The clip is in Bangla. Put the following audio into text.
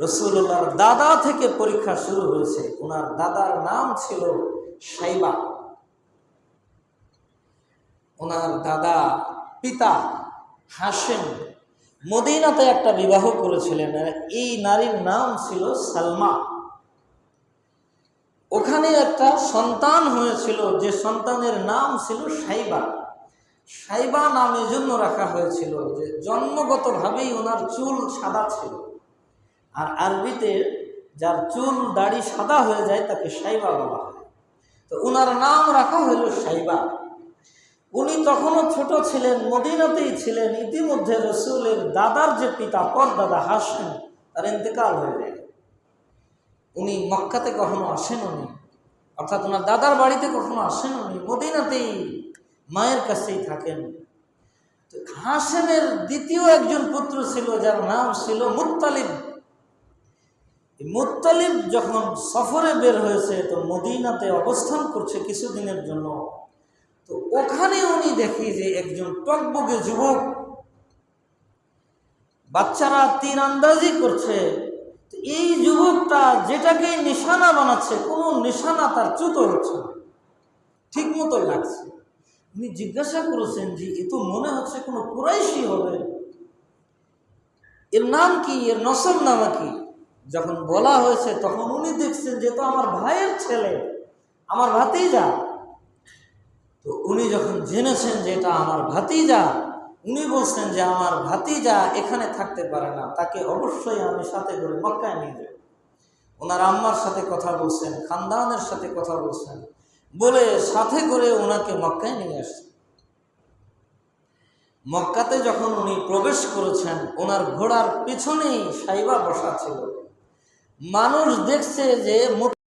রাসূলুল্লাহর দাদা থেকে পরীক্ষা শুরু হয়েছে। ওনার দাদার নাম ছিল শাইবা। ওনার দাদা পিতা হাশেম মদিনাতে একটা বিবাহ করেছিলেন। এই নারীর নাম ছিল সালমা। ওখানে একটা সন্তান হয়েছিল, যে সন্তানের নাম ছিল শাইবা। শাইবা নাম এজন্য রাখা হয়েছিল যে জন্মগতভাবেই ওনার চুল সাদা ছিল, আর আরবিতে যার চুল দাড়ি সাদা হয়ে যায় তাকে শাইবা বলা হয়। তো ওনার নাম রাখা হইল শাইবা। উনি তখনও ছোট ছিলেন, মদিনাতেই ছিলেন। ইতিমধ্যে রসুলের দাদার যে পিতা পরদাদা হাশেম, তার ইন্তেকাল হয়ে যায়। উনি মক্কাতে কখনো আসেন উনি, অর্থাৎ ওনার দাদার বাড়িতে কখনো আসেন উনি, মদিনাতেই মায়ের কাছেই থাকেন। তো হাশেমের দ্বিতীয় একজন পুত্র ছিল যার নাম ছিল মুত্তালিব। মুত্তালিব যখন সফরে বের হয়েছে, তো মদিনাতে অবস্থান করছে কিছুদিনের জন্য, তো ওখানে উনি দেখি যে একজন টকবগে যুবক, বাচ্চারা তীরআন্দাজি করছে। তো এই যুবকটা যেটাকে নিশানা বানাচ্ছে, কোনো নিশানা তার চ্যুত হচ্ছে না, ঠিক মতো লাগছে। উনি জিজ্ঞাসা করেছেন যে এ তো মনে হচ্ছে কোনো কুরাইশি হবে, এর নাম কি, এর নসব নামা কি? যখন বলা হয়েছে তখন উনি দেখছেন যে তো আমার ভাইয়ের ছেলে, আমার ভাতিজা। তো উনি যখন জেনেছেন যে এটা আমার ভাতিজা, উনি বলছেন যে আমার ভাতিজা এখানে থাকতে পারে না, তাকে অবশ্যই আমি সাথে করে মক্কায় নিয়ে যাব। ওনার আম্মার সাথে কথা বলছেন, খানদানের সাথে কথা বলছেন, বলে সাথে করে ওনাকে মক্কায় নিয়ে আসছেন। মক্কাতে যখন উনি প্রবেশ করেছেন, ওনার ঘোড়ার পিছনেই শাইবা বসা ছিল। মানুষ দেখছে যে